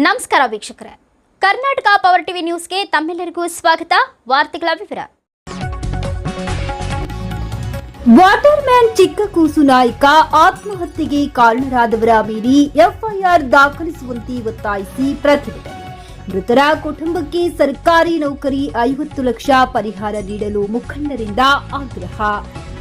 ನಮಸ್ಕಾರ ವೀಕ್ಷಕರೇ, Karnataka power TV ನ್ಯೂಸ್ಗೆ ತಮ್ಮೆಲ್ಲರಿಗೂ ಸ್ವಾಗತ. ವಾರ್ತೆಗಳ ವಿವರ. ವಾಟರ್ ಮ್ಯಾನ್ ಚಿಕ್ಕ ಕೂಸು ನಾಯಕ ಆತ್ಮಹತ್ಯೆಗೆ ಕಾರಣರಾದವರ ಮೇಲೆ ಎಫ್ಐಆರ್ ದಾಖಲಿಸುವಂತೆ ಒತ್ತಾಯಿಸಿ ಪ್ರತಿಭಟನೆ. ಮೃತರ ಕುಟುಂಬಕ್ಕೆ ಸರ್ಕಾರಿ ನೌಕರಿ 50 ಲಕ್ಷ ಪರಿಹಾರ ನೀಡಲು ಮುಖಂಡರಿಂದ ಆಗ್ರಹ.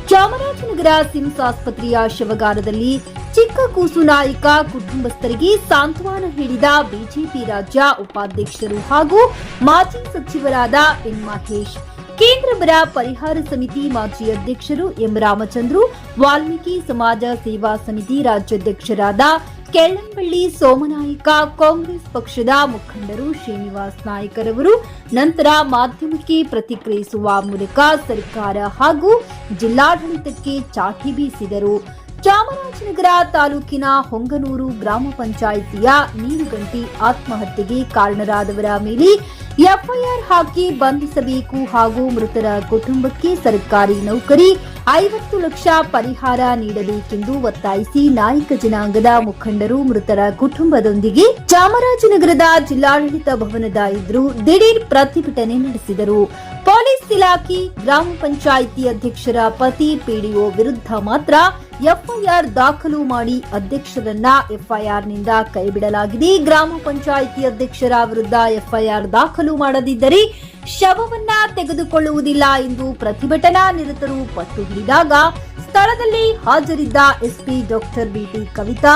ಚಾಮರಾಜನಗರ ಸಿಮ್ಸ್ ಆಸ್ಪತ್ರೆಯ ಶವಗಾರದಲ್ಲಿ ಚಿಕ್ಕ ಕೂಸು ನಾಯಕ ಕುಟುಂಬಸ್ಥರಿಗೆ ಸಾಂತ್ವನ ಹೇಳಿದ ಬಿಜೆಪಿ ರಾಜ್ಯ ಉಪಾಧ್ಯಕ್ಷರು ಹಾಗೂ ಮಾಜಿ ಸಚಿವರಾದ ಎನ್ ಮಹೇಶ್, ಕೇಂದ್ರ ಬರ ಪರಿಹಾರ ಸಮಿತಿ ಮಾಜಿ ಅಧ್ಯಕ್ಷರು ಎಂ ರಾಮಚಂದ್ರು, ವಾಲ್ಮೀಕಿ ಸಮಾಜ ಸೇವಾ ಸಮಿತಿ ರಾಜ್ಯಾಧ್ಯಕ್ಷರಾದ ಕೆಳ್ಳಂಬಳ್ಳಿ ಸೋಮನಾಯಕ, ಕಾಂಗ್ರೆಸ್ ಪಕ್ಷದ ಮುಖಂಡರು ಶ್ರೀನಿವಾಸ್ ನಾಯ್ಕರವರು ನಂತರ ಮಾಧ್ಯಮಕ್ಕೆ ಪ್ರತಿಕ್ರಿಯಿಸುವ ಮೂಲಕ ಸರ್ಕಾರ ಹಾಗೂ ಜಿಲ್ಲಾಡಳಿತಕ್ಕೆ ಚಾಟಿ ಬೀಸಿದರು. ಚಾಮರಾಜನಗರ ತಾಲೂಕಿನ ಹೊಂಗನೂರು ಗ್ರಾಮ ಪಂಚಾಯಿತಿಯ ನೀರುಗಂಟಿ ಆತ್ಮಹತ್ಯೆಗೆ ಕಾರಣರಾದವರ ಮೇಲೆ ಎಫ್ಐಆರ್ ಹಾಕಿ ಬಂಧಿಸಬೇಕು ಹಾಗೂ ಮೃತರ ಕುಟುಂಬಕ್ಕೆ ಸರ್ಕಾರಿ ನೌಕರಿ 50 ಲಕ್ಷ ಪರಿಹಾರ ನೀಡಬೇಕೆಂದು ಒತ್ತಾಯಿಸಿ ನಾಯಕ ಜನಾಂಗದ ಮುಖಂಡರು ಮೃತರ ಕುಟುಂಬದೊಂದಿಗೆ ಚಾಮರಾಜನಗರದ ಜಿಲ್ಲಾಡಳಿತ ಭವನದ ಎದುರು ದಿಢೀರ್ ಪ್ರತಿಭಟನೆ ನಡೆಸಿದರು. ಪೊಲೀಸ್ ಇಲಾಖೆ, ಗ್ರಾಮ ಪಂಚಾಯಿತಿ ಅಧ್ಯಕ್ಷರ ಪತಿ ಪಿಡಿಒ ವಿರುದ್ಧ ಮಾತ್ರ ಎಫ್ಐಆರ್ ದಾಖಲು ಮಾಡಿ ಅಧ್ಯಕ್ಷರನ್ನ ಎಫ್ಐಆರ್ನಿಂದ ಕೈಬಿಡಲಾಗಿದೆ. ಗ್ರಾಮ ಪಂಚಾಯಿತಿ ಅಧ್ಯಕ್ಷರ ವಿರುದ್ಧ ಎಫ್ಐಆರ್ ದಾಖಲು ಮಾಡದಿದ್ದರೆ ಶವವನ್ನ ತೆಗೆದುಕೊಳ್ಳುವುದಿಲ್ಲ ಎಂದು ಪ್ರತಿಭಟನಾ ನಿರತರು ಪಟ್ಟು ಹಿಡಿದಾಗ ಸ್ಥಳದಲ್ಲಿ ಹಾಜರಿದ್ದ ಎಸ್ಪಿ ಡಾಕ್ಟರ್ ಬಿಟಿ ಕವಿತಾ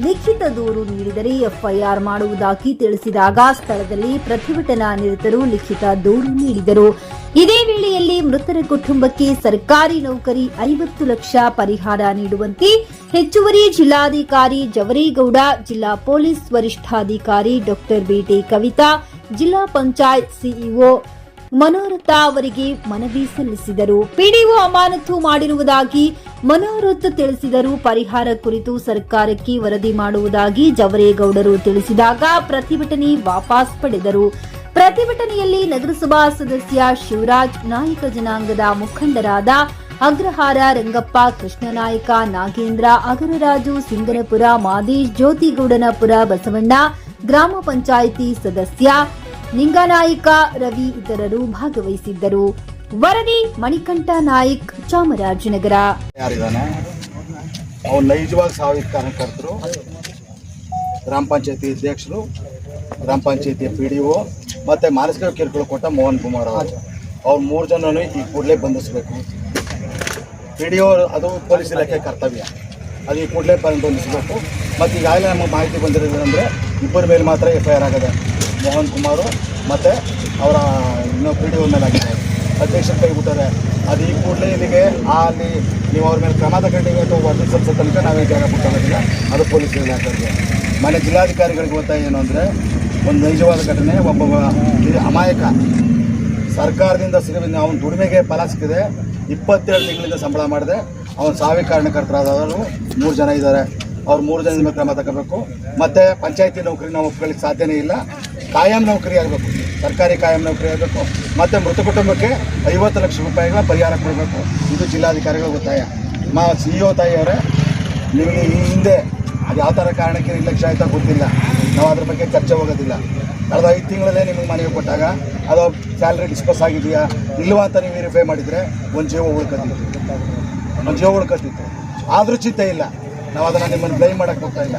ಲಿಖಿತ ದೂರು ನೀಡಿದರೆ ಎಫ್ಐಆರ್ ಮಾಡುವುದಾಗಿ ತಿಳಿಸಿದಾಗ ಸ್ಥಳದಲ್ಲಿ ಪ್ರತಿಭಟನಾ ನಿರತರು ಲಿಖಿತ ದೂರು ನೀಡಿದರು. ಇದೇ ವೇಳೆಯಲ್ಲಿ ಮೃತರ ಕುಟುಂಬಕ್ಕೆ ಸರ್ಕಾರಿ ನೌಕರಿ 50 ಲಕ್ಷ ಪರಿಹಾರ ನೀಡುವಂತೆ ಹೆಚ್ಚುವರಿ ಜಿಲ್ಲಾಧಿಕಾರಿ ಜವರೇಗೌಡ, ಜಿಲ್ಲಾ ಪೊಲೀಸ್ ವರಿಷ್ಠಾಧಿಕಾರಿ ಡಾಕ್ಟರ್ ಬಿಟಿ ಕವಿತಾ, ಜಿಲ್ಲಾ ಪಂಚಾಯತ್ ಸಿಇಒ ಮನೋರಥ ಅವರಿಗೆ ಮನವಿ ಸಲ್ಲಿಸಿದರು. ಪಿಡಿಒ ಅಮಾನತು ಮಾಡಿರುವುದಾಗಿ ಮನೋರಥ ತಿಳಿಸಿದರು. ಪರಿಹಾರ ಕುರಿತು ಸರ್ಕಾರಕ್ಕೆ ವರದಿ ಮಾಡುವುದಾಗಿ ಜವರೇಗೌಡರು ತಿಳಿಸಿದಾಗ ಪ್ರತಿಭಟನೆ ವಾಪಸ್ ಪಡೆದರು. ಪ್ರತಿಭಟನೆಯಲ್ಲಿ ನಗರಸಭಾ ಸದಸ್ಯ ಶಿವರಾಜ್, ನಾಯಕ ಜನಾಂಗದ ಮುಖಂಡರಾದ ಅಗ್ರಹಾರ ರಂಗಪ್ಪ, ಕೃಷ್ಣನಾಯಕ, ನಾಗೇಂದ್ರ, ಅಗರರಾಜು, ಸಿಂಗನಪುರ, ಮಾದೇಶ್, ಜ್ಯೋತಿಗೌಡನಪುರ, ಬಸವಣ್ಣ, ಗ್ರಾಮ ಪಂಚಾಯಿತಿ ಸದಸ್ಯ ನಿಂಗನಾಯಕ, ರವಿ ಇತರರು ಭಾಗವಹಿಸಿದ್ದರು. ವರದಿ ಮಣಿಕಂಠ ನಾಯ್ಕ್, ಚಾಮರಾಜನಗರ. ನೈಜವಾಗಿ ಸಾವಿರ ಕಾರ್ಯಕರ್ತರು, ಗ್ರಾಮ ಪಂಚಾಯತಿ ಅಧ್ಯಕ್ಷರು, ಗ್ರಾಮ ಪಂಚಾಯತಿಯ ಪಿಡಿಒ ಮತ್ತು ಮಾನಸಿಕ ಕಿರುಕುಳ ಕೊಟ್ಟ ಮೋಹನ್ ಕುಮಾರ್ ಅವ್ರು 3 ಜನನು ಈ ಕೂಡಲೇ ಬಂಧಿಸಬೇಕು. ಪಿಡಿಒ ಅದು ಪೊಲೀಸ್ ಇಲಾಖೆ ಕರ್ತವ್ಯ, ಅದು ಈ ಕೂಡಲೇ ಬಂಧಿಸಬೇಕು. ಮತ್ತು ಈಗಾಗಲೇ ನಮಗೆ ಮಾಹಿತಿ ಬಂದಿರೋದಂದರೆ ಇಬ್ಬರ ಮೇಲೆ ಮಾತ್ರ ಎಫ್ಐಆರ್ ಆಗಿದೆ. ಮೋಹನ್ ಕುಮಾರು ಮತ್ತು ಅವರ ಇನ್ನೂ ಪಿಡಿಒ ಮೇಲೆ ಆಗಿದೆ. ಅಧ್ಯಕ್ಷರು ಕೈ ಬಿಟ್ಟಾರೆ. ಅದು ಈ ಕೂಡಲೇ ಇಲ್ಲಿಗೆ ಅಲ್ಲಿ ನೀವು ಅವ್ರ ಮೇಲೆ ಕ್ರಮ ತಗೊಂಡಿಗೆ ಅಥವಾ ವರದಿ ಸಲ್ಲಿಸೋ ತನಕ ನಾವೇ ಜಾಗ ಬಿಟ್ಟೋಗೋದಿಲ್ಲ. ಅದು ಪೊಲೀಸ್ ಇಲಾಖೆಗೆ. ಮನೆ ಜಿಲ್ಲಾಧಿಕಾರಿಗಳಿಗೆ ಒತ್ತಾಯ ಏನು ಅಂದರೆ, ಒಂದು ನೈಜವಾದ ಘಟನೆ, ಒಬ್ಬ ಅಮಾಯಕ ಸರ್ಕಾರದಿಂದ ಸಿಗಬೇಕು, ಅವನ ದುಡಿಮೆಗೆ ಫಲ ಸಿಕ್ಕಿದೆ, 22 ತಿಂಗಳಿಂದ ಸಂಬಳ ಮಾಡಿದೆ, ಅವನ ಸಾವಿಗೆ ಕಾರಣಕರ್ತರಾದವರು 3 ಜನ ಇದ್ದಾರೆ. ಅವ್ರು 3 ಜನದ ಮೇಲೆ ಕ್ರಮ ತಗೋಬೇಕು. ಮತ್ತು ಪಂಚಾಯತಿ ನೌಕರಿ ನಾವು ಒಪ್ಕೊಳ್ಳಿಕ್ಕೆ ಸಾಧ್ಯನೇ ಇಲ್ಲ, ಕಾಯಂ ನೌಕರಿ ಆಗಬೇಕು, ಸರ್ಕಾರಿ ಕಾಯಂ ನೌಕರಿ ಆಗಬೇಕು. ಮತ್ತು ಮೃತ ಕುಟುಂಬಕ್ಕೆ 50 ಲಕ್ಷ ರೂಪಾಯಿಗಳ ಪರಿಹಾರ ಕೊಡಬೇಕು. ಇದು ಜಿಲ್ಲಾಧಿಕಾರಿಗಳ ಒತ್ತಾಯ. ಸಿಇಒ ತಾಯಿಯವರೇ, ನಿಮಗೆ ಈ ಹಿಂದೆ ಅದು ಯಾವ ಥರ ಕಾರಣಕ್ಕೆ ನಿರ್ಲಕ್ಷ್ಯ ಆಯ್ತಾ ಗೊತ್ತಿಲ್ಲ, ನಾವು ಅದ್ರ ಬಗ್ಗೆ ಚರ್ಚೆ ಹೋಗೋದಿಲ್ಲ. ಕಳೆದ 5 ತಿಂಗಳಲ್ಲೇ ನಿಮಗೆ ಮನೆಗೆ ಕೊಟ್ಟಾಗ ಅದು ಸ್ಯಾಲ್ರಿ ಡಿಸ್ಕಸ್ ಆಗಿದೆಯಾ ಇಲ್ವಾ ಅಂತ ನೀವು ವೆರಿಫೈ ಮಾಡಿದರೆ ಒಂದು ಜೀವ ಉಳ್ಕೊತಿತ್ತು. ಆದರೂ ಚಿಂತೆ ಇಲ್ಲ, ನಾವು ಅದನ್ನು ನಿಮ್ಮನ್ನು ಬ್ಲೈಮ್ ಮಾಡೋಕ್ಕೆ ಹೋಗ್ತಾ ಇಲ್ಲ,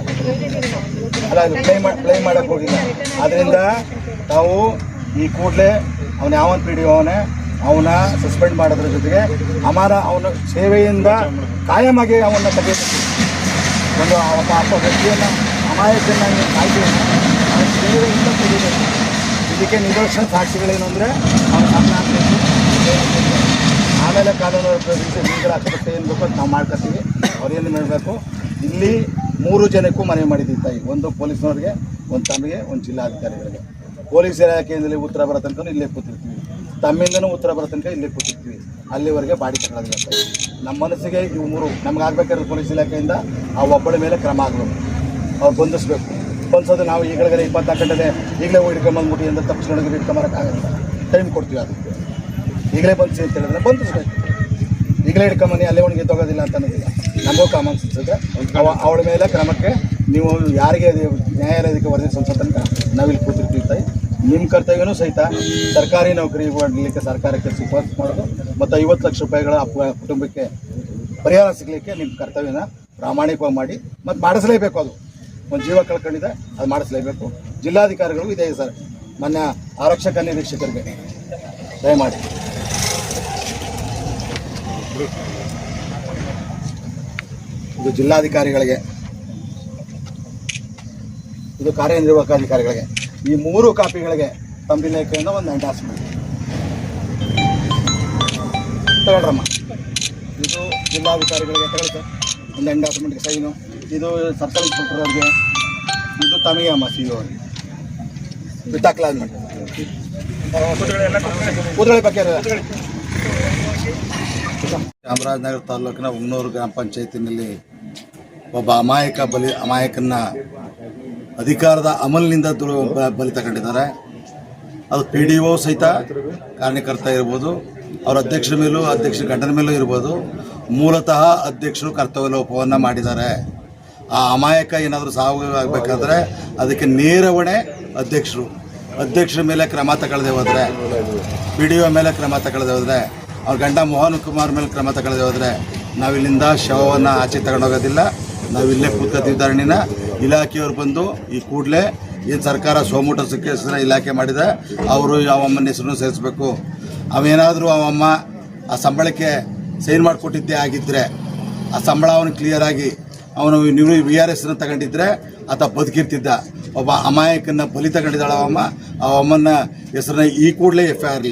ಅಲ್ಲ ಇದು ಬ್ಲೈಮ್ ಮಾಡೋಕ್ಕೆ ಹೋಗಿಲ್ಲ. ಆದ್ದರಿಂದ ನಾವು ಈ ಕೂಡಲೇ ಅವನು ಯಾವನ್ ಪಿಡಿಒ ಅವನ ಸಸ್ಪೆಂಡ್ ಮಾಡೋದ್ರ ಜೊತೆಗೆ ಅವನ ಸೇವೆಯಿಂದ ಕಾಯಮಾಗಿ ಅವನ್ನ ತೆಗೆಯಬೇಕು. ಒಂದು ಒಬ್ಬ ವ್ಯಕ್ತಿಯನ್ನು ಅಮಾಯಕನ್ನು ಕಾಯ್ದೆಯನ್ನು ಅವನ ಸೇವೆಯಿಂದ ತೆಗೆಯಬೇಕು. ಇದಕ್ಕೆ ನಿದರ್ಶನ ಸಾಕ್ಷಿಗಳೇನು ಅಂದರೆ ಅವನು ಸಾಧನೆ ಆಗಬೇಕು. ಆಮೇಲೆ ಕಾನೂನು ಲೀಗಲ್ ಆಸ್ಪತ್ರೆ ಏನು ಬೇಕೋ ನಾವು ಮಾಡ್ಕೊತೀವಿ. ಅವ್ರೇನು ಮಾಡಬೇಕು, ಇಲ್ಲಿ 3 ಜನಕ್ಕೂ ಮನವಿ ಮಾಡಿದ್ದೀವಿ ತಾಯಿ, ಒಂದು ಪೊಲೀಸ್ನವ್ರಿಗೆ, ಒಂದು ತಮಗೆ, ಒಂದು ಜಿಲ್ಲಾಧಿಕಾರಿಗಳಿಗೆ. ಪೊಲೀಸ್ ಇಲಾಖೆಯಿಂದಲೇ ಉತ್ತರ ಬರೋ ತನಕ ಇಲ್ಲೇ ಕೂತಿರ್ತೀವಿ, ತಮ್ಮಿಂದನೂ ಉತ್ತರ ಬರೋ ತನಕ ಇಲ್ಲೇ ಕೂತಿರ್ತೀವಿ. ಅಲ್ಲಿವರೆಗೆ ಬಾಡಿ ತಗೊಳ್ಳೋದಿಲ್ಲ ತಾಯಿ. ನಮ್ಮ ಮನಸ್ಸಿಗೆ ಇವು 3 ನಮ್ಗೆ ಆಗಬೇಕಾದ್ರೆ ಪೊಲೀಸ್ ಇಲಾಖೆಯಿಂದ ಆ ಒಬ್ಬಳ ಮೇಲೆ ಕ್ರಮ ಆಗಬೇಕು, ಅವ್ರು ಬಂಧಿಸ್ಬೇಕು. ಬಂಧಿಸೋದು ನಾವು ಈಗಲೇ 24 ಗಂಟೆ ಈಗಲೇ ಹಿಡ್ಕೊಂಬಂದ್ಬಿಟ್ಟು ಎಂದು ತಪ್ಪಿಸ್ಕೊಂಡೋಗಿ ಹಿಡ್ಕೊಂಬರೋಕ್ಕಾಗಲ್ಲ, ಟೈಮ್ ಕೊಡ್ತೀವಿ. ಅದಕ್ಕೆ ಈಗಲೇ ಬಂಧಿಸಿ ಅಂತ ಹೇಳಿದ್ರೆ ಬಂಧಿಸ್ಬೇಕು. ಈಗಲೇ ಹಿಡ್ಕೊಂಬನ್ನಿ, ಅಲ್ಲೇ ಒಣಗಿ ತಗೋದಿಲ್ಲ ಅಂತ ಅನ್ನೋದಿಲ್ಲ. ನಮಗೂ ಕಾಮನ್ ಸೆನ್ಸ್ ಇದೆ. ಅವಳ ಮೇಲೆ ಕ್ರಮಕ್ಕೆ ನೀವು ಯಾರಿಗೆ ನ್ಯಾಯಾಲಯಕ್ಕೆ ವರದಿ ಸಲ್ಲಿಸೋ ತನಕ ನಾವಿಲ್ಲಿ ಕೂತಿರ್ತೀವಿ. ನಿಮ್ಮ ಕರ್ತವ್ಯನೂ ಸಹಿತ ಸರ್ಕಾರಿ ನೌಕರಿ ಮಾಡಲಿಕ್ಕೆ ಸರ್ಕಾರಕ್ಕೆ ಶಿಫಾರಸು ಮಾಡೋದು ಮತ್ತು 50 ಲಕ್ಷ ರೂಪಾಯಿಗಳ ಕುಟುಂಬಕ್ಕೆ ಪರಿಹಾರ ಸಿಗಲಿಕ್ಕೆ ನಿಮ್ಮ ಕರ್ತವ್ಯನ ಪ್ರಾಮಾಣಿಕವಾಗಿ ಮಾಡಿ ಮತ್ತು ಮಾಡಿಸಲೇಬೇಕು. ಅದು ಒಂದು ಜೀವ ಕಳ್ಕೊಂಡಿದೆ, ಅದು ಮಾಡಿಸಲೇಬೇಕು. ಜಿಲ್ಲಾಧಿಕಾರಿಗಳು ಇದೆ ಸರ್, ಮೊನ್ನೆ ಆರಕ್ಷಕ ನಿರೀಕ್ಷಕರಿಗೆ ದಯಮಾಡಿ ಇದು ಜಿಲ್ಲಾಧಿಕಾರಿಗಳಿಗೆ, ಇದು ಕಾರ್ಯನಿರ್ವಾಹಕ ಅಧಿಕಾರಿಗಳಿಗೆ, ಈ 3 ಕಾಪಿಗಳಿಗೆ ತಮ್ಮ ಇಲಾಖೆಯಿಂದ ಒಂದು ಎಂಡಾರ್ಸ್ಮೆಂಟ್ ತಗೊಳ್ರಮ್ಮ. ಇದು ಜಿಲ್ಲಾಧಿಕಾರಿಗಳಿಗೆ ತಗೊಳ್ತಾರೆ ಒಂದು ಎಂಡಾರ್ಸ್ಮೆಂಟ್ಗೆ ಸೈನು. ಇದು ಸರ್ಕಲ್ ಇನ್ಸ್ಪೆಕ್ಟರ್ ಅವ್ರಿಗೆ, ಇದು ತಮಗೆ ಅಮ್ಮ ಸಿ ಅವ್ರಿಗೆ ಬಿಟ್ಟಾಕ್ಲಾದ್ಮೇಲೆ ಕೂದಳೆ ಬಗ್ಗೆ. ಚಾಮರಾಜನಗರ ತಾಲೂಕಿನ ಉಂಗ್ನೂರು ಗ್ರಾಮ ಪಂಚಾಯತಿನಲ್ಲಿ ಒಬ್ಬ ಅಮಾಯಕನ್ನ ಅಧಿಕಾರದ ಅಮಲಿನಿಂದ ಬಲಿ ತಗೊಂಡಿದ್ದಾರೆ. ಅದು PDO ಸಹಿತ ಕಾರ್ಯಕರ್ತ ಇರ್ಬೋದು, ಅವ್ರ ಅಧ್ಯಕ್ಷರ ಮೇಲೂ ಅಧ್ಯಕ್ಷರ ಗಂಡನ ಮೇಲೂ ಇರ್ಬೋದು. ಮೂಲತಃ ಅಧ್ಯಕ್ಷರು ಕರ್ತವ್ಯ ಲೋಪವನ್ನು ಮಾಡಿದ್ದಾರೆ. ಆ ಅಮಾಯಕ ಏನಾದರೂ ಸಾವು ಆಗಬೇಕಾದ್ರೆ ಅದಕ್ಕೆ ನೇರ ಹೊಣೆ ಅಧ್ಯಕ್ಷರ ಮೇಲೆ ಕ್ರಮ ತಗೊಳ್ಳದೆ ಹೋದರೆ, PDO ಮೇಲೆ ಕ್ರಮ ತಗೊಳ್ಳದೆ ಹೋದರೆ, ಅವ್ರ ಗಂಡ ಮೋಹನ್ ಕುಮಾರ್ ಮೇಲೆ ಕ್ರಮ ತಗೊಳ್ಳದೆ ಹೋದರೆ ನಾವಿಲ್ಲಿಂದ ಶವವನ್ನು ಆಚೆ ತಗೊಂಡೋಗೋದಿಲ್ಲ. ನಾವಿಲ್ಲೇ ಕೂತ್ಕೊತಿದ್ದಾರಣಿನ ಇಲಾಖೆಯವರು ಬಂದು ಈ ಕೂಡಲೇ ಏನು ಸರ್ಕಾರ ಸೋಮುಟ ಹೆಸರ ಇಲಾಖೆ ಮಾಡಿದೆ, ಅವರು ಅವಮ್ಮನ ಹೆಸರನ್ನು ಸೇರಿಸಬೇಕು. ಅವೇನಾದರೂ ಅವಮ್ಮ ಆ ಸಂಬಳಕ್ಕೆ ಸೈನ್ ಮಾಡಿಕೊಟ್ಟಿದ್ದೇ ಆಗಿದ್ದರೆ, ಆ ಸಂಬಳ ಅವನು ಕ್ಲಿಯರಾಗಿ ಅವನು ನೀವು VRS ತಗೊಂಡಿದ್ರೆ ಆತ ಬದುಕಿರ್ತಿದ್ದ. ಒಬ್ಬ ಅಮಾಯಕನ್ನ ಬಲಿ ತಗೊಂಡಿದ್ದಾಳೆ ಅವಮ್ಮನ ಹೆಸರನ್ನ ಈ ಕೂಡಲೇ FIR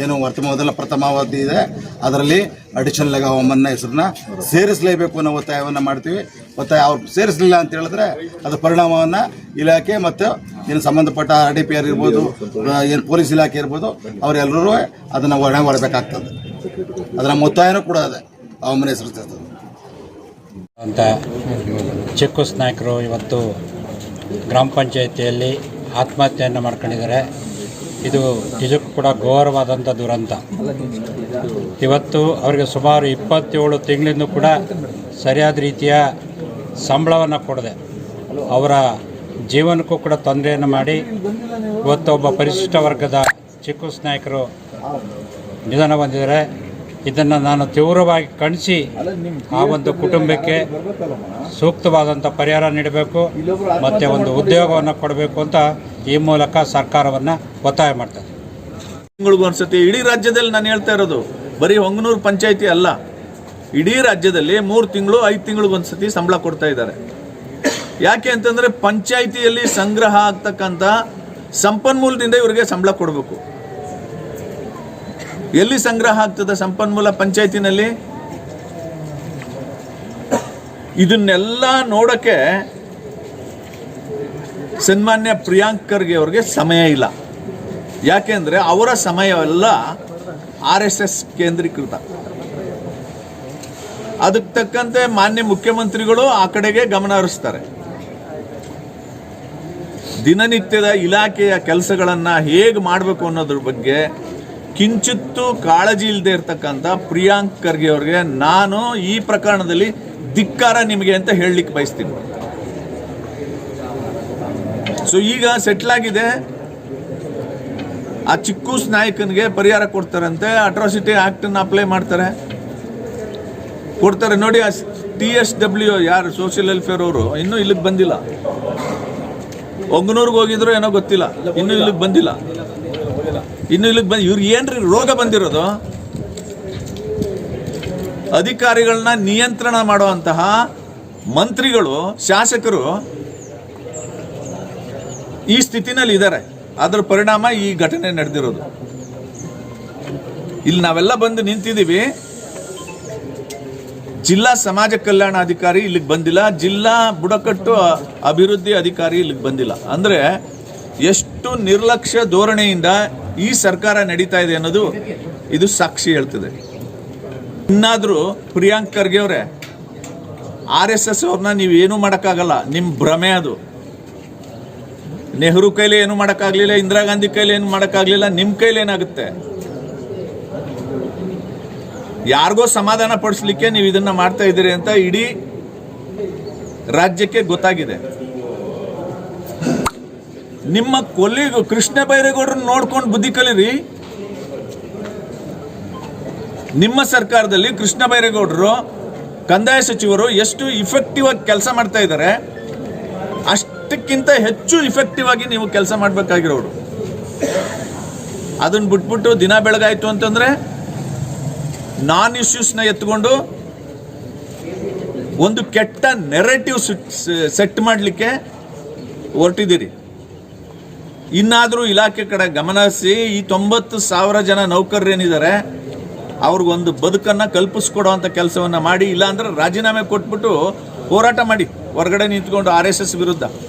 ಏನು ಮೊದಲ ಪ್ರಥಮಾವಧಿ ಇದೆ ಅದರಲ್ಲಿ ಅಡಿಷನಲ್ ಆಗಿ ಅವಮ್ಮನ ಹೆಸರನ್ನ ಸೇರಿಸಲೇಬೇಕು ಅನ್ನೋ ಒತ್ತಾಯವನ್ನು ಮಾಡ್ತೀವಿ. ಒತ್ತಾಯ ಅವ್ರು ಸೇರಿಸಲಿಲ್ಲ ಅಂತ ಹೇಳಿದ್ರೆ ಅದು ಪರಿಣಾಮವನ್ನು ಇಲಾಖೆ ಮತ್ತು ಏನು ಸಂಬಂಧಪಟ್ಟ RDPR ಇರ್ಬೋದು, ಏನು ಪೊಲೀಸ್ ಇಲಾಖೆ ಇರ್ಬೋದು, ಅವರೆಲ್ಲರೂ ಅದನ್ನು ಹೊಣೆ ಮಾಡಬೇಕಾಗ್ತದೆ. ಅದರ ಒತ್ತಾಯನೂ ಕೂಡ ಅದೇ ಅವಮ್ಮನ ಹೆಸರು ಸೇರ್ತದೆ ಅಂತ ಚಿಕ್ಕೂಸ್ ನಾಯಕರು ಇವತ್ತು ಗ್ರಾಮ ಪಂಚಾಯಿತಿಯಲ್ಲಿ ಆತ್ಮಹತ್ಯೆಯನ್ನು ಮಾಡ್ಕೊಂಡಿದ್ದಾರೆ. ಇದು ನಿಜಕ್ಕೂ ಕೂಡ ಘೋರವಾದಂಥ ದುರಂತ. ಇವತ್ತು ಅವರಿಗೆ ಸುಮಾರು 27 ತಿಂಗಳಿಂದ ಕೂಡ ಸರಿಯಾದ ರೀತಿಯ ಸಂಬಳವನ್ನು ಕೊಡದೆ ಅವರ ಜೀವನಕ್ಕೂ ಕೂಡ ತೊಂದರೆಯನ್ನು ಮಾಡಿ ಇವತ್ತು ಒಬ್ಬ ಪರಿಶಿಷ್ಟ ವರ್ಗದ ಚಿಕ್ಕೂಸ್ ನಾಯಕರು ನಿಧನ ಹೊಂದಿದ್ದಾರೆ. ಇದನ್ನು ನಾನು ತೀವ್ರವಾಗಿ ಖಂಡಿಸಿ ಆ ಒಂದು ಕುಟುಂಬಕ್ಕೆ ಸೂಕ್ತವಾದಂಥ ಪರಿಹಾರ ನೀಡಬೇಕು ಮತ್ತು ಒಂದು ಉದ್ಯೋಗವನ್ನು ಕೊಡಬೇಕು ಅಂತ ಈ ಮೂಲಕ ಸರ್ಕಾರವನ್ನು ಒತ್ತಾಯ ಮಾಡ್ತಾರೆ. ತಿಂಗಳಿಗೊಂದ್ಸತಿ ಇಡೀ ರಾಜ್ಯದಲ್ಲಿ ನಾನು ಹೇಳ್ತಾ ಇರೋದು, ಬರೀ ಹೊಂಗನೂರು ಪಂಚಾಯಿತಿ ಅಲ್ಲ, ಇಡೀ ರಾಜ್ಯದಲ್ಲಿ 3 ತಿಂಗಳು 5 ತಿಂಗಳಿಗೊಂದ್ಸತಿ ಸಂಬಳ ಕೊಡ್ತಾ ಇದ್ದಾರೆ. ಯಾಕೆ ಅಂತಂದರೆ ಪಂಚಾಯಿತಿಯಲ್ಲಿ ಸಂಗ್ರಹ ಆಗ್ತಕ್ಕಂಥ ಸಂಪನ್ಮೂಲದಿಂದ ಇವರಿಗೆ ಸಂಬಳ ಕೊಡಬೇಕು. ಎಲ್ಲಿ ಸಂಗ್ರಹ ಆಗ್ತದೆ ಸಂಪನ್ಮೂಲ ಪಂಚಾಯತಿನಲ್ಲಿ? ಇದನ್ನೆಲ್ಲ ನೋಡೋಕ್ಕೆ ಸನ್ಮಾನ್ಯ ಪ್ರಿಯಾಂಕ್ ಖರ್ಗೆ ಅವ್ರಿಗೆ ಸಮಯ ಇಲ್ಲ. ಯಾಕೆಂದರೆ ಅವರ ಸಮಯವೆಲ್ಲ RSS ಕೇಂದ್ರೀಕೃತ. ಅದಕ್ಕೆ ತಕ್ಕಂತೆ ಮಾನ್ಯ ಮುಖ್ಯಮಂತ್ರಿಗಳು ಆ ಕಡೆಗೆ ಗಮನ ಹರಿಸ್ತಾರೆ. ದಿನನಿತ್ಯದ ಇಲಾಖೆಯ ಕೆಲಸಗಳನ್ನು ಹೇಗೆ ಮಾಡಬೇಕು ಅನ್ನೋದ್ರ ಬಗ್ಗೆ ಕಿಂಚಿತ್ತೂ ಕಾಳಜಿ ಇಲ್ಲದೆ ಇರ್ತಕ್ಕಂಥ ಪ್ರಿಯಾಂಕ್ ಖರ್ಗೆ ಅವ್ರಿಗೆ ನಾನು ಈ ಪ್ರಕರಣದಲ್ಲಿ ಧಿಕ್ಕಾರ ನಿಮಗೆ ಅಂತ ಹೇಳಲಿಕ್ಕೆ ಬಯಸ್ತೀನಿ. ಸೊ ಈಗ ಸೆಟ್ಲ್ ಆಗಿದೆ, ಆ ಚಿಕ್ಕೂಸ್ ನಾಯಕನಿಗೆ ಪರಿಹಾರ ಕೊಡ್ತಾರಂತೆ. ಅಟ್ರಾಸಿಟಿ ಆ್ಯಕ್ಟನ್ನು ಅಪ್ಲೈ ಮಾಡ್ತಾರೆ, ಕೊಡ್ತಾರೆ. ನೋಡಿ, ಆ TSW ಯಾರು ಸೋಷಿಯಲ್ ವೆಲ್ಫೇರ್ ಅವರು ಇನ್ನೂ ಇಲ್ಲಿಗೆ ಬಂದಿಲ್ಲ. ಹೊಂಗನೂರ್ಗೆ ಹೋಗಿದ್ರು ಏನೋ ಗೊತ್ತಿಲ್ಲ, ಇನ್ನೂ ಇಲ್ಲಿಗೆ ಬಂದಿಲ್ಲ. ಇವ್ರಿಗೆ ಏನ್ರಿ ರೋಗ ಬಂದಿರೋದು? ಅಧಿಕಾರಿಗಳನ್ನ ನಿಯಂತ್ರಣ ಮಾಡುವಂತಹ ಮಂತ್ರಿಗಳು, ಶಾಸಕರು ಈ ಸ್ಥಿತಿನಲ್ಲಿ ಇದ್ದಾರೆ. ಅದರ ಪರಿಣಾಮ ಈ ಘಟನೆ ನಡೆದಿರೋದು. ಇಲ್ಲಿ ನಾವೆಲ್ಲ ಬಂದು ನಿಂತಿದ್ದೀವಿ. ಜಿಲ್ಲಾ ಸಮಾಜ ಕಲ್ಯಾಣ ಅಧಿಕಾರಿ ಇಲ್ಲಿಗೆ ಬಂದಿಲ್ಲ, ಜಿಲ್ಲಾ ಬುಡಕಟ್ಟು ಅಭಿವೃದ್ಧಿ ಅಧಿಕಾರಿ ಇಲ್ಲಿಗೆ ಬಂದಿಲ್ಲ. ಅಂದರೆ ಎಷ್ಟು ನಿರ್ಲಕ್ಷ್ಯ ಧೋರಣೆಯಿಂದ ಈ ಸರ್ಕಾರ ನಡೀತಾ ಇದೆ ಅನ್ನೋದು ಇದು ಸಾಕ್ಷಿ ಹೇಳ್ತದೆ. ಇನ್ನಾದರೂ ಪ್ರಿಯಾಂಕ್ ಖರ್ಗೆ ಅವರೇ, RSS ಅವ್ರನ್ನ ನೀವು ಏನೂ ಮಾಡೋಕ್ಕಾಗಲ್ಲ, ನಿಮ್ಮ ಭ್ರಮೆ ಅದು. ನೆಹರು ಕೈಲಿ ಏನು ಮಾಡೋಕ್ಕಾಗಲಿಲ್ಲ, ಇಂದಿರಾ ಗಾಂಧಿ ಕೈಲಿ ಏನು ಮಾಡೋಕ್ಕಾಗಲಿಲ್ಲ, ನಿಮ್ಮ ಕೈಲಿ ಏನಾಗುತ್ತೆ? ಯಾರಿಗೋ ಸಮಾಧಾನ ಪಡಿಸ್ಲಿಕ್ಕೆ ನೀವು ಇದನ್ನು ಮಾಡ್ತಾ ಇದ್ದೀರಿ ಅಂತ ಇಡೀ ರಾಜ್ಯಕ್ಕೆ ಗೊತ್ತಾಗಿದೆ. ನಿಮ್ಮ ಕೊಲ್ಲಿಗೂ ಕೃಷ್ಣ ಬೈರೇಗೌಡರನ್ನ ನೋಡ್ಕೊಂಡು ಬುದ್ಧಿ ಕಲೀರಿ. ನಿಮ್ಮ ಸರ್ಕಾರದಲ್ಲಿ ಕೃಷ್ಣ ಬೈರೇಗೌಡರು ಕಂದಾಯ ಸಚಿವರು ಎಷ್ಟು ಇಫೆಕ್ಟಿವ್ ಆಗಿ ಕೆಲಸ ಮಾಡ್ತಾ ಇದ್ದಾರೆ, ಅಷ್ಟಕ್ಕಿಂತ ಹೆಚ್ಚು ಇಫೆಕ್ಟಿವ್ ಆಗಿ ನೀವು ಕೆಲಸ ಮಾಡಬೇಕಾಗಿರೋರು. ಅದನ್ನ ಬಿಟ್ಬಿಟ್ಟು ದಿನ ಬೆಳಗಾಯ್ತು ಅಂತಂದ್ರೆ ನಾನ್ ಇಶ್ಯೂಸ್ನ ಎತ್ಕೊಂಡು ಒಂದು ಕೆಟ್ಟ ನೆರೇಟಿವ್ ಸೆಟ್ ಮಾಡಲಿಕ್ಕೆ ಹೊರಟಿದ್ದೀರಿ. ಇನ್ನಾದರೂ ಇಲಾಖೆ ಕಡೆ ಗಮನ ಹರಿಸಿ ಈ 90,000 ಜನ ನೌಕರರೇನಿದ್ದಾರೆ ಅವ್ರಿಗೊಂದು ಬದುಕನ್ನು ಕಲ್ಪಿಸ್ಕೊಡೋವಂಥ ಕೆಲಸವನ್ನು ಮಾಡಿ. ಇಲ್ಲಾಂದ್ರೆ ರಾಜೀನಾಮೆ ಕೊಟ್ಬಿಟ್ಟು ಹೋರಾಟ ಮಾಡಿ, ಹೊರಗಡೆ ನಿಂತ್ಕೊಂಡು RSS ವಿರುದ್ಧ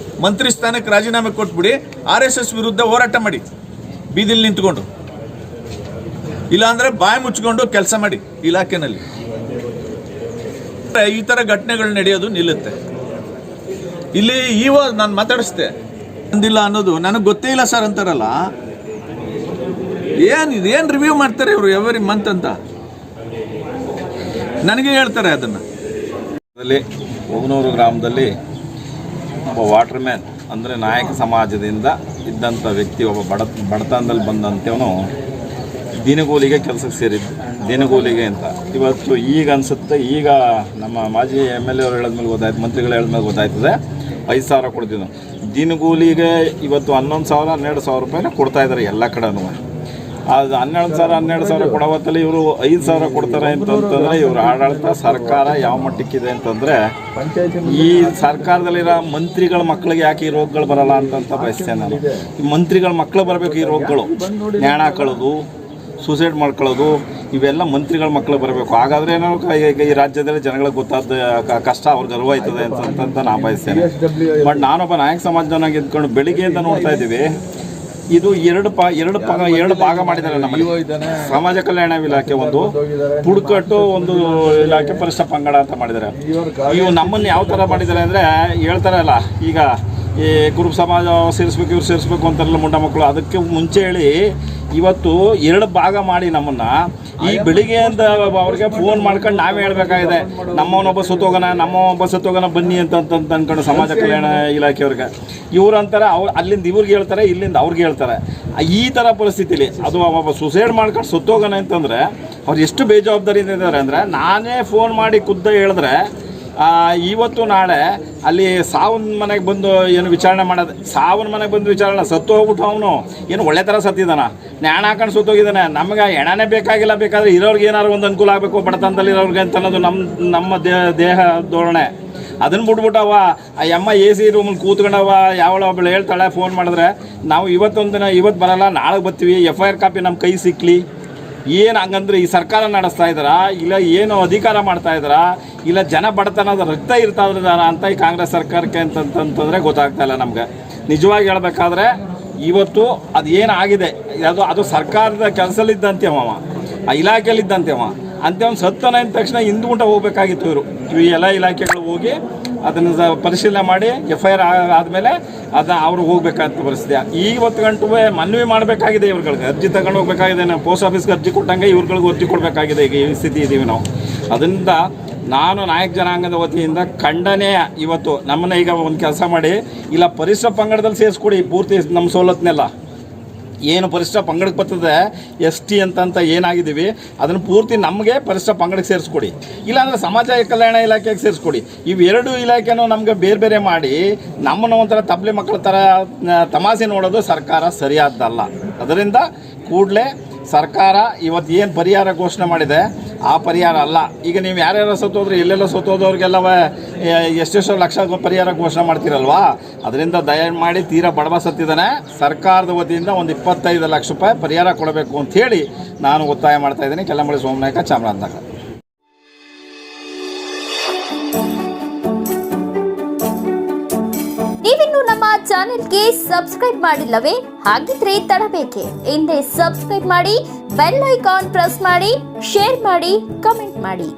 ಮಂತ್ರಿ ಸ್ಥಾನಕ್ಕೆ ರಾಜೀನಾಮೆ ಕೊಟ್ಬಿಡಿ, RSS ವಿರುದ್ಧ ಹೋರಾಟ ಮಾಡಿ ಬೀದಿಲಿ ನಿಂತ್ಕೊಂಡು. ಇಲ್ಲಾಂದ್ರೆ ಬಾಯಿ ಮುಚ್ಕೊಂಡು ಕೆಲಸ ಮಾಡಿ ಇಲಾಖೆನಲ್ಲಿ. ಈ ಥರ ಘಟನೆಗಳು ನಡೆಯೋದು ನಿಲ್ಲುತ್ತೆ. ಇಲ್ಲಿ ನಾನು ಮಾತಾಡಿಸ್ದೆ ಅಂದಿಲ್ಲ ಅನ್ನೋದು ನನಗೆ ಗೊತ್ತೇ ಇಲ್ಲ ಸರ್ ಅಂತಾರಲ್ಲ. ಏನು ರಿವ್ಯೂ ಮಾಡ್ತಾರೆ ಇವರು ಎವರಿ ಮಂತ್ ಅಂತ ನನಗೆ ಹೇಳ್ತಾರೆ. ಅದನ್ನು ಹೊಗನೂರು ಗ್ರಾಮದಲ್ಲಿ ಒಬ್ಬ ವಾಟರ್ ಮ್ಯಾನ್ ಅಂದರೆ ನಾಯಕ ಸಮಾಜದಿಂದ ಇದ್ದಂಥ ವ್ಯಕ್ತಿ, ಒಬ್ಬ ಬಡತನದಲ್ಲಿ ಬಂದಂಥವನು ದಿನಗೂಲಿಗೆ ಕೆಲಸಕ್ಕೆ ಸೇರಿದ್ದು. ದಿನಗೂಲಿಗೆ ಅಂತ ಇವತ್ತು ಈಗ ಅನಿಸುತ್ತೆ, ಈಗ ನಮ್ಮ ಮಾಜಿ MLA ಅವರು ಹೇಳಿದ್ಮೇಲೆ ಗೊತ್ತಾಯ್ತು, ಮಂತ್ರಿಗಳು ಹೇಳಿದ್ಮೇಲೆ ಗೊತ್ತಾಯ್ತದೆ 5,000 ಕೊಡ್ತೀವಿ ನಾವು ದಿನಗೂಲಿಗೆ. ಇವತ್ತು 11,000 12,000 ರೂಪಾಯಿನ ಕೊಡ್ತಾಯಿದ್ದಾರೆ ಎಲ್ಲ ಕಡೆನೂ. ಅದು 11,000 ಕೊಡೋ ಹೊತ್ತಲ್ಲಿ ಇವರು 5,000 ಕೊಡ್ತಾರೆ ಅಂತಂತಂದರೆ ಇವ್ರ ಆಡಳಿತ ಸರ್ಕಾರ ಯಾವ ಮಟ್ಟಕ್ಕಿದೆ ಅಂತಂದರೆ, ಈ ಸರ್ಕಾರದಲ್ಲಿರೋ ಮಂತ್ರಿಗಳ ಮಕ್ಕಳಿಗೆ ಯಾಕೆ ಈ ರೋಗಗಳು ಬರಲ್ಲ ಅಂತ ಬಯಸ್ತೇನೆ ನಾನು. ಈ ಮಂತ್ರಿಗಳ ಮಕ್ಕಳು ಬರಬೇಕು ಈ ರೋಗಗಳು, ನ್ಯಾಣ ಹಾಕೊಳ್ಳೋದು, ಸೂಸೈಡ್ ಮಾಡ್ಕೊಳ್ಳೋದು, ಇವೆಲ್ಲ ಮಂತ್ರಿಗಳ ಮಕ್ಕಳು ಬರಬೇಕು. ಹಾಗಾದರೆ ಏನೋ ಈ ರಾಜ್ಯದಲ್ಲಿ ಜನಗಳಿಗೆ ಗೊತ್ತಾದ ಕಷ್ಟ ಅವ್ರಿಗೆ ಅರಿವಾಯ್ತದೆ ಅಂತ ನಾನು ಬಯಸ್ತೇನೆ. ಬಟ್ ನಾನೊಬ್ಬ ನಾಯಕ ಸಮಾಜದವನಾಗಿ ಇದ್ಕೊಂಡು ಬೆಳಿಗ್ಗೆಯಿಂದ ನೋಡ್ತಾ ಇದ್ದೀವಿ, ಇದು ಎರಡು ಭಾಗ ಮಾಡಿದ್ದಾರೆ. ನಮ್ಮ ಸಮಾಜ ಕಲ್ಯಾಣ ಇಲಾಖೆ ಒಂದು, ಪುಡ್ಕಟ್ಟು ಒಂದು ಇಲಾಖೆ ಪರಿಷ್ಠ ಪಂಗಡ ಅಂತ ಮಾಡಿದ್ದಾರೆ. ಇವು ನಮ್ಮನ್ನು ಯಾವ ಥರ ಮಾಡಿದ್ದಾರೆ ಅಂದರೆ, ಹೇಳ್ತಾರೆ ಅಲ್ಲ ಈಗ ಈ ಕುರುಬ ಸಮಾಜ ಸೇರಿಸ್ಬೇಕು ಇವ್ರು ಸೇರಿಸ್ಬೇಕು ಅಂತಾರಲ್ಲ ಮುಂಡ ಮಕ್ಕಳು, ಅದಕ್ಕೆ ಮುಂಚೆ ಹೇಳಿ ಇವತ್ತು 2 ಭಾಗ ಮಾಡಿ ನಮ್ಮನ್ನು ಈ ಬೆಳಿಗ್ಗೆಯಿಂದ ಅವ್ರಿಗೆ ಫೋನ್ ಮಾಡ್ಕೊಂಡು ನಾವೇ ಹೇಳಬೇಕಾಗಿದೆ, ನಮ್ಮವನೊಬ್ಬ ಸತ್ತೋಗೋಣ ಬನ್ನಿ ಅಂತ ಅಂದ್ಕೊಂಡು ಸಮಾಜ ಕಲ್ಯಾಣ ಇಲಾಖೆಯವ್ರಿಗೆ. ಇವ್ರಂತಾರೆ ಅಲ್ಲಿಂದ ಇವ್ರಿಗೆ ಹೇಳ್ತಾರೆ, ಇಲ್ಲಿಂದ ಅವ್ರಿಗೆ ಹೇಳ್ತಾರೆ. ಈ ಥರ ಪರಿಸ್ಥಿತಿಲಿ ಅದು ಒಬ್ಬ ಸುಸೈಡ್ ಮಾಡ್ಕೊಂಡು ಸತ್ತೋಗೋಣ ಅಂತಂದರೆ ಅವ್ರು ಎಷ್ಟು ಬೇಜವಾಬ್ದಾರಿಯಿಂದ ಇದ್ದಾರೆ ಅಂದರೆ, ನಾನೇ ಫೋನ್ ಮಾಡಿ ಹೇಳಿದ್ರೆ ಇವತ್ತು ನಾಳೆ ಅಲ್ಲಿ ಸಾವನ್ ಮನೆಗೆ ಬಂದು ಏನು ವಿಚಾರಣೆ ಮಾಡೋದು, ಸಾವನ್ ಮನೆಗೆ ಬಂದು ವಿಚಾರಣೆ, ಸತ್ತು ಹೋಗ್ಬಿಟ್ಟು ಅವನು ಏನು ಒಳ್ಳೆ ಥರ ಸತ್ತಿದ್ದಾನ, ನ್ಯಾಣ ಹಾಕೊಂಡು ಸತ್ತೋಗಿದ್ದಾನೆ. ನಮಗೆ ಎಣ್ಣೆ ಬೇಕಾಗಿಲ್ಲ, ಬೇಕಾದರೆ ಇರೋರಿಗೆ ಏನಾದ್ರು ಒಂದು ಅನುಕೂಲ ಆಗಬೇಕು ಬಡತನದಲ್ಲಿ ಇರೋರಿಗೆ ಅಂತ ಅನ್ನೋದು ನಮ್ಮ ದೇಹ ಧೋರಣೆ. ಅದನ್ನು ಬಿಟ್ಬಿಟ್ಟವ ಆ ಅಮ್ಮ AC ರೂಮಲ್ಲಿ ಕೂತ್ಕೊಂಡವ ಒಬ್ಬಳು ಹೇಳ್ತಾಳೆ ಫೋನ್ ಮಾಡಿದ್ರೆ, ನಾವು ಇವತ್ತು ಬರಲ್ಲ ನಾಳೆ ಬರ್ತೀವಿ, FIR ಕಾಪಿ ನಮ್ಮ ಕೈ ಸಿಕ್ಕಲಿ. ಏನು ಹಂಗಂದ್ರೆ ಈ ಸರ್ಕಾರ ನಡೆಸ್ತಾ ಇದ್ದಾರಾ, ಇಲ್ಲ ಏನು ಅಧಿಕಾರ ಮಾಡ್ತಾ ಇದ್ದಾರಾ, ಇಲ್ಲ ಜನ ಬಡತನದ ರಕ್ತ ಇರ್ತಾ ಇದ್ದಾರ ಅಂತ ಈ ಕಾಂಗ್ರೆಸ್ ಸರ್ಕಾರಕ್ಕೆ ಅಂತಂತಂದರೆ ಗೊತ್ತಾಗ್ತಾ ಇಲ್ಲ ನಮಗೆ. ನಿಜವಾಗಿ ಹೇಳ್ಬೇಕಾದ್ರೆ ಇವತ್ತು ಅದು ಏನಾಗಿದೆ, ಅದು ಸರ್ಕಾರದ ಕೆಲಸದಲ್ಲಿದ್ದಂತೆ ಆ ಇಲಾಖೆಯಲ್ಲಿದ್ದಂತೆ ಅಂಥವ್ನು ಸತ್ತನ ಅಂದ ತಕ್ಷಣ ಹಿಂದ್ಗುಂಟ ಹೋಗ್ಬೇಕಾಗಿತ್ತು ಇವರು. ಈ ಎಲ್ಲ ಇಲಾಖೆಗಳು ಹೋಗಿ ಅದನ್ನು ಪರಿಶೀಲನೆ ಮಾಡಿ FIR ಆದಮೇಲೆ ಅವ್ರು ಹೋಗ್ಬೇಕಂತ ಪರಿಸ್ಥಿತಿ. ಇವತ್ತು ಗಂಟು ಮನವಿ ಮಾಡಬೇಕಾಗಿದೆ, ಇವ್ರುಗಳಿಗೆ ಅರ್ಜಿ ತಗೊಂಡು ಹೋಗ್ಬೇಕಾಗಿದೆ. ನಾವು ಪೋಸ್ಟ್ ಆಫೀಸ್ಗೆ ಅರ್ಜಿ ಕೊಟ್ಟಂಗೆ ಇವ್ರುಗಳಿಗೆ ಅರ್ಜಿ ಕೊಡಬೇಕಾಗಿದೆ. ಈಗ ಈ ಸ್ಥಿತಿ ಇದ್ದೀವಿ ನಾವು. ಅದರಿಂದ ನಾನು ನಾಯಕ ಜನಾಂಗದ ವತಿಯಿಂದ ಖಂಡನೆ. ಇವತ್ತು ನಮ್ಮನ್ನ ಈಗ ಒಂದು ಕೆಲಸ ಮಾಡಿ, ಇಲ್ಲ ಪರಿಷ್ಠ ಪಂಗಡದಲ್ಲಿ ಸೇರಿಸ್ಕೊಡಿ ಪೂರ್ತಿ ನಮ್ಮ ಸವಲತ್ತನ್ನೆಲ್ಲ. ಏನು ಪರಿಷ್ಠ ಪಂಗಡಕ್ಕೆ ಬರ್ತದೆ ST ಅಂತ ಏನಾಗಿದ್ದೀವಿ ಅದನ್ನು ಪೂರ್ತಿ ನಮಗೆ ಪರಿಷ್ಠ ಪಂಗಡಕ್ಕೆ ಸೇರಿಸ್ಕೊಡಿ, ಇಲ್ಲಾಂದರೆ ಸಮಾಜ ಕಲ್ಯಾಣ ಇಲಾಖೆಗೆ ಸೇರಿಸ್ಕೊಡಿ. ಇವೆರಡು ಇಲಾಖೆನೂ ನಮಗೆ ಬೇರೆ ಮಾಡಿ ನಮ್ಮನ್ನು ಒಂಥರ ತಪ್ಪಲೆ ಮಕ್ಕಳ ಥರ ತಮಾಷೆ ನೋಡೋದು ಸರ್ಕಾರ ಸರಿಯಾದ್ದಲ್ಲ. ಅದರಿಂದ ಕೂಡಲೇ ಸರ್ಕಾರ ಇವತ್ತು ಏನು ಪರಿಹಾರ ಘೋಷಣೆ ಮಾಡಿದೆ ಆ ಪರಿಹಾರ ಅಲ್ಲ. ಈಗ ನೀವು ಯಾರ್ಯಾರು ಸತ್ತೋದ್ರೆ ಎಲ್ಲೆಲ್ಲ ಸತ್ತೋದವ್ರಿಗೆಲ್ಲ ಎಷ್ಟೆಷ್ಟು ಲಕ್ಷ ಪರಿಹಾರ ಘೋಷಣೆ ಮಾಡ್ತೀರಲ್ವಾ, ಅದರಿಂದ ದಯಮಾಡಿ ತೀರಾ ಬಡವ ಸತ್ತಿದ್ದಾನೆ, ಸರ್ಕಾರದ ವತಿಯಿಂದ ಒಂದು 25 ಲಕ್ಷ ರೂಪಾಯಿ ಪರಿಹಾರ ಕೊಡಬೇಕು ಅಂಥೇಳಿ ನಾನು ಒತ್ತಾಯ ಮಾಡ್ತಾಯಿದ್ದೀನಿ. ಕೆಲ್ಲಂಬಳಿ ಸೋಮನಾಯಕ, ಚಾಮರಾಜನಗರ. ನೀವಿನ್ನು ನಮ್ಮ ಚಾನೆಲ್ಗೆ ಸಬ್ಸ್ಕ್ರೈಬ್ ಮಾಡಿಲ್ಲವೇ? ಹಾಗಿದ್ರೆ ತಡಬೇಕೆ? ಹಿಂದೆ ಸಬ್ಸ್ಕ್ರೈಬ್ ಮಾಡಿ, ಬೆಲ್ ಐಕಾನ್ ಪ್ರೆಸ್ ಮಾಡಿ, ಶೇರ್ ಮಾಡಿ, ಕಮೆಂಟ್ ಮಾಡಿ.